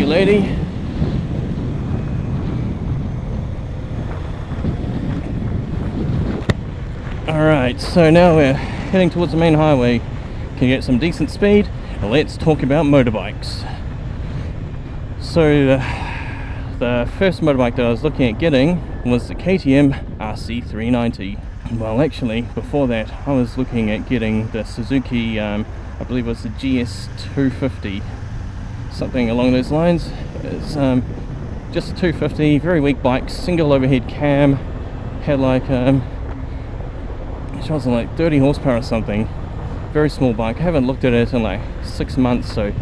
lady. Alright, so now we're heading towards the main highway. Can get some decent speed. Let's talk about motorbikes. So the first motorbike that I was looking at getting was the KTM RC390. Well, actually, before that, I was looking at getting the Suzuki, I believe it was the GS250, something along those lines. It's just a 250, very weak bike, single overhead cam, had like, it was like 30 horsepower or something. Very small bike. I haven't looked at it in like 6 months, so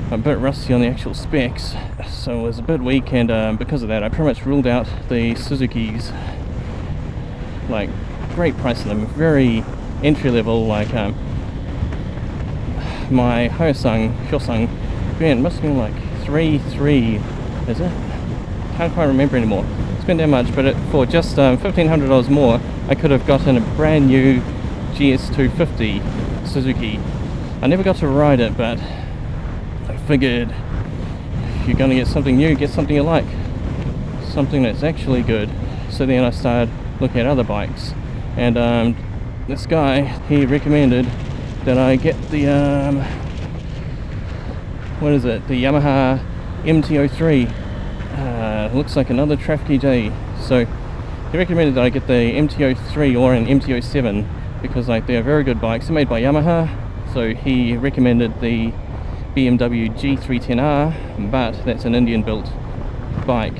I'm a bit rusty on the actual specs. So it was a bit weak, and because of that, I pretty much ruled out the Suzuki's. Like, great price of them, very entry level. Like my Hyosung Ben must have been like 3.3, is it? Can't quite remember anymore. It's been that much, but for just $1,500 more, I could have gotten a brand new GS250 Suzuki. I never got to ride it, but I figured if you're going to get something new, get something you like, something that's actually good. So then I started looking at other bikes, and this guy, he recommended that I get the what is it, the Yamaha MT-03. Looks like another Traffic EJ. So he recommended that I get the MT-03 or an MT-07 because like they're very good bikes. They're made by Yamaha. So he recommended the BMW G320R, but that's an Indian built bike,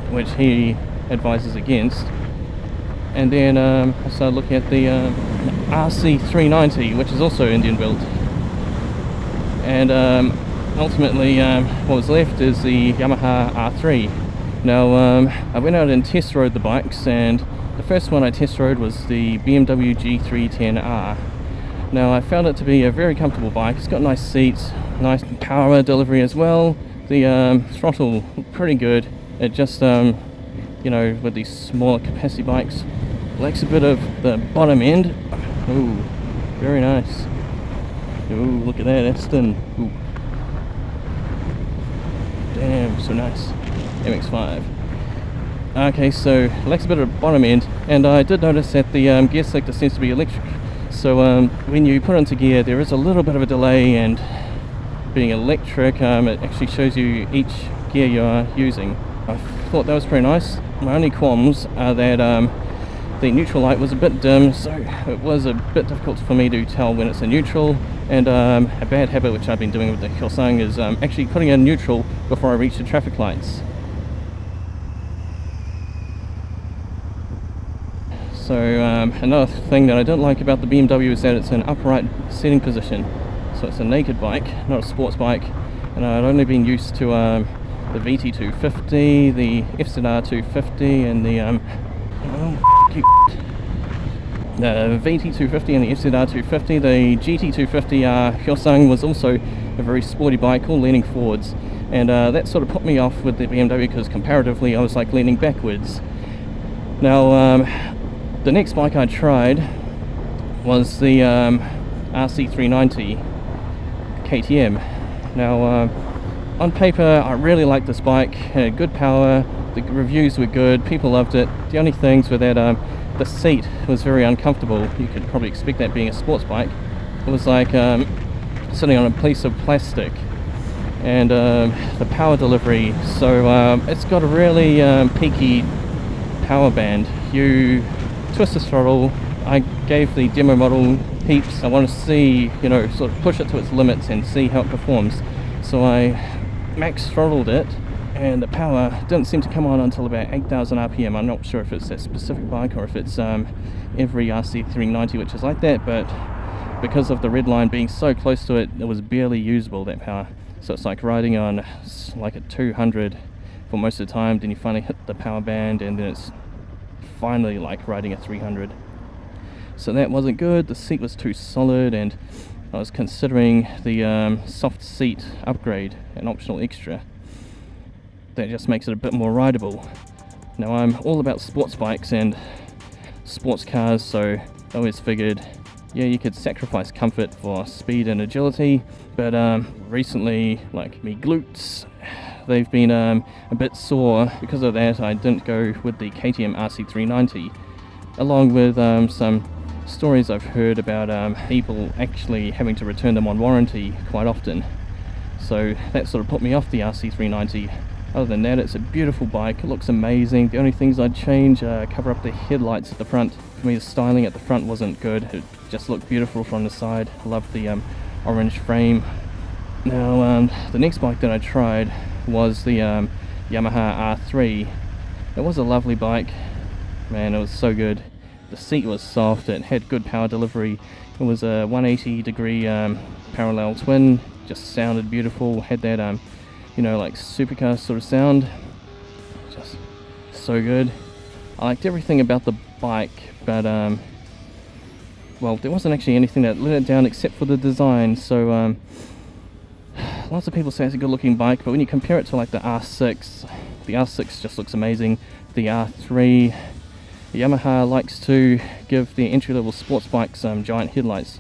which he advises against. And then I started looking at the RC390, which is also Indian built. And ultimately what was left is the Yamaha R3. Now I went out and test rode the bikes, and the first one I test rode was the BMW G310R. Now I found it to be a very comfortable bike. It's got nice seats, nice power delivery as well. The throttle pretty good. It just you know, with these smaller capacity bikes, lacks a bit of the bottom end. Ooh, very nice. Ooh, look at that, that's thin. Ooh. Damn, so nice. MX-5. Okay, so lacks a bit of bottom end, and I did notice that the gear selector seems to be electric. So when you put it into gear, there is a little bit of a delay, and being electric, it actually shows you each gear you are using. I thought that was pretty nice. My only qualms are that the neutral light was a bit dim, so it was a bit difficult for me to tell when it's a neutral. And a bad habit which I've been doing with the Hyosung is actually putting in neutral before I reach the traffic lights. So another thing that I don't like about the BMW is that it's an upright seating position. So it's a naked bike, not a sports bike. And I'd only been used to the VT250, the FZR250, and the VT250 and the FZR250. The GT250R Hyosung was also a very sporty bike, all leaning forwards, and that sort of put me off with the BMW because comparatively I was like leaning backwards. Now the next bike I tried was the RC390 KTM. Now on paper I really liked this bike, had good power, the reviews were good, people loved it. The only things were that the seat was very uncomfortable. You could probably expect that being a sports bike. It was like sitting on a piece of plastic. And the power delivery, so it's got a really peaky power band. You twist the throttle. I gave the demo model heaps. I want to see, you know, sort of push it to its limits and see how it performs. So I max throttled it, and the power didn't seem to come on until about 8,000 RPM. I'm not sure if it's that specific bike or if it's every RC390 which is like that, but because of the red line being so close to it, it was barely usable, that power. So it's like riding on like a 200 for most of the time, then you finally hit the power band, and then it's finally like riding a 300. So that wasn't good. The seat was too solid, and I was considering the soft seat upgrade, an optional extra. That just makes it a bit more rideable. Now I'm all about sports bikes and sports cars, so I always figured yeah, you could sacrifice comfort for speed and agility, but recently, like me glutes, they've been a bit sore. Because of that, I didn't go with the KTM RC390, along with some stories I've heard about people actually having to return them on warranty quite often. So that sort of put me off the RC390. Other than that, it's a beautiful bike, it looks amazing. The only things I'd change cover up the headlights at the front. For me, the styling at the front wasn't good, it just looked beautiful from the side. I love the orange frame. Now the next bike that I tried was the Yamaha R3. It was a lovely bike, man, it was so good. The seat was soft, it had good power delivery, it was a 180 degree parallel twin, just sounded beautiful, had that you know, like supercar sort of sound, just so good. I liked everything about the bike, but well, there wasn't actually anything that let it down except for the design. So lots of people say it's a good looking bike, but when you compare it to like the R6 just looks amazing. The R3, Yamaha likes to give the entry-level sports bikes giant headlights,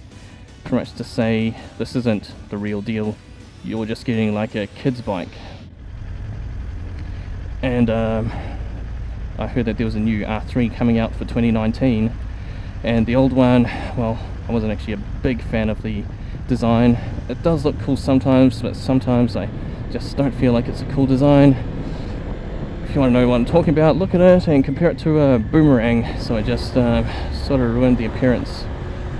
pretty much to say this isn't the real deal, you're just getting like a kid's bike. And I heard that there was a new R3 coming out for 2019, and the old one, well, I wasn't actually a big fan of the design. It does look cool sometimes, but sometimes I just don't feel like it's a cool design. If you want to know what I'm talking about, look at it and compare it to a boomerang. So I just sort of ruined the appearance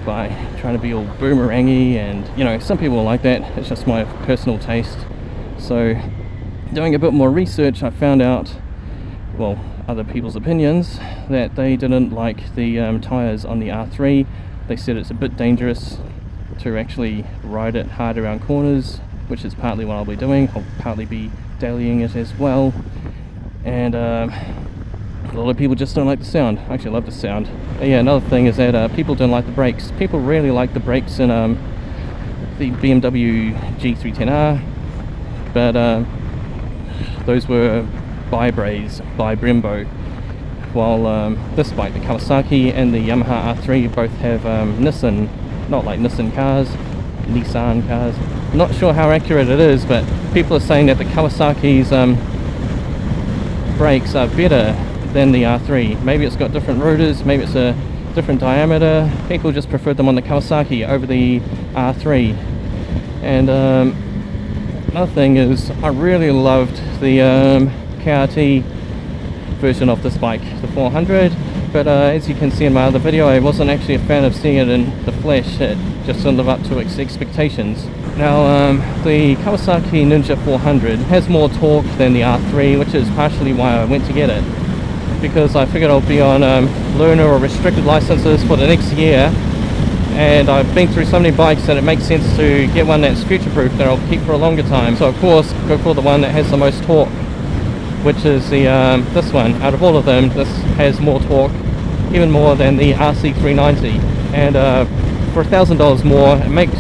by trying to be all boomerangy, and you know, some people are like that, it's just my personal taste. So doing a bit more research, I found out, well, other people's opinions, that they didn't like the tyres on the R3. They said it's a bit dangerous to actually ride it hard around corners, which is partly what I'll be doing. I'll partly be dailying it as well. And a lot of people just don't like the sound. I actually love the sound. Yeah, another thing is that people don't like the brakes. People really like the brakes in the BMW G310R, but those were bi-brays by Brembo, while this bike, the Kawasaki and the Yamaha R3, both have Nissan, not like Nissan cars, Nissan cars. I'm not sure how accurate it is, but people are saying that the Kawasaki's brakes are better than the R3. Maybe it's got different rotors, maybe it's a different diameter. People just preferred them on the Kawasaki over the R3. And another thing is, I really loved the KRT version of this bike, the 400, but as you can see in my other video, I wasn't actually a fan of seeing it in the flesh. It just didn't live up to its expectations. Now the Kawasaki Ninja 400 has more torque than the R3, which is partially why I went to get it, because I figured I'll be on learner or restricted licenses for the next year, and I've been through so many bikes that it makes sense to get one that's future-proof that I'll keep for a longer time. So of course go for the one that has the most torque, which is the this one. Out of all of them, this has more torque, even more than the RC390, and for $1,000 more, it makes,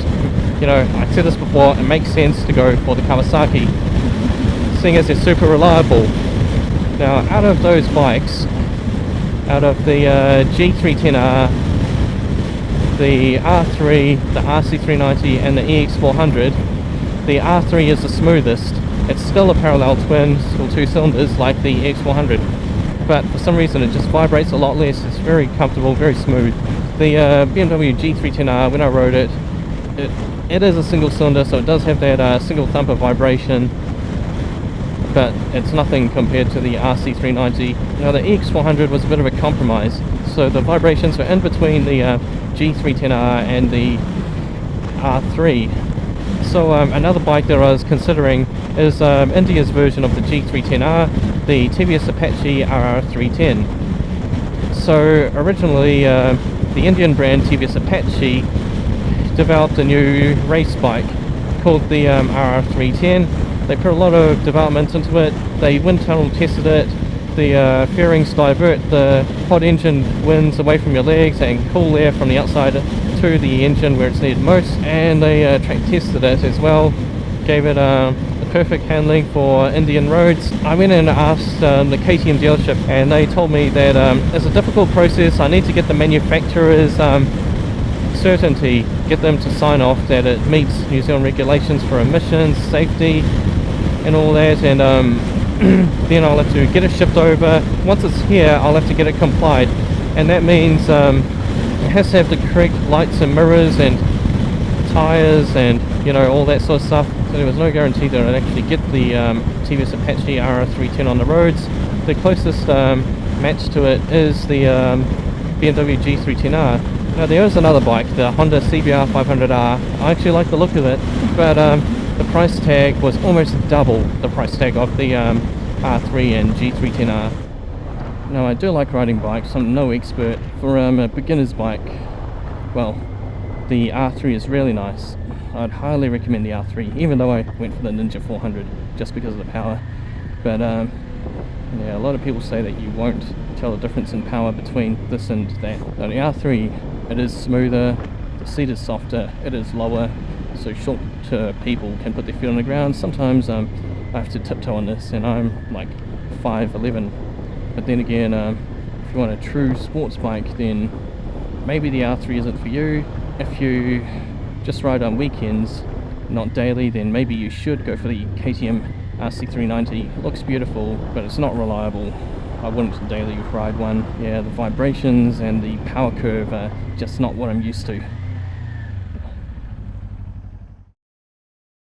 you know, I said this before, it makes sense to go for the Kawasaki, seeing as they're super reliable. Now, out of those bikes, out of the G310R, the R3, the RC390 and the EX400, the R3 is the smoothest. It's still a parallel twin, still two cylinders like the EX400, but for some reason it just vibrates a lot less. It's very comfortable, very smooth. The BMW G310R, when I rode it, it is a single cylinder, so it does have that single thumper vibration, but it's nothing compared to the RC390. Now the EX400 was a bit of a compromise, so the vibrations were in between the G310R and the R3. So another bike that I was considering is India's version of the G310R, the TVS Apache RR310. So originally the Indian brand TVS Apache developed a new race bike called the RR310. They put a lot of development into it. They wind tunnel tested it. The fairings divert the hot engine winds away from your legs and cool air from the outside to the engine where it's needed most. And they track tested it as well. Gave it the perfect handling for Indian roads. I went and asked the KTM dealership, and they told me that it's a difficult process. I need to get the manufacturer's certainty, get them to sign off that it meets New Zealand regulations for emissions, safety and all that, and then I'll have to get it shipped over. Once it's here, I'll have to get it complied, and that means it has to have the correct lights and mirrors and tyres and, you know, all that sort of stuff. So there was no guarantee that I'd actually get the TVS Apache RR310 on the roads. The closest match to it is the BMW G320R. Now there is another bike, the Honda CBR 500R. I actually like the look of it, but the price tag was almost double the price tag of the R3 and G310R. Now I do like riding bikes, I'm no expert. For a beginner's bike, well, the R3 is really nice. I'd highly recommend the R3, even though I went for the Ninja 400 just because of the power. But yeah, a lot of people say that you won't tell the difference in power between this and that. Now the R3, it is smoother, the seat is softer, it is lower, so shorter people can put their feet on the ground. Sometimes I have to tiptoe on this, and I'm like 5'11". But then again, if you want a true sports bike, then maybe the R3 isn't for you. If you just ride on weekends, not daily, then maybe you should go for the KTM RC390. It looks beautiful, but it's not reliable. I wouldn't daily ride one. Yeah, the vibrations and the power curve are just not what I'm used to.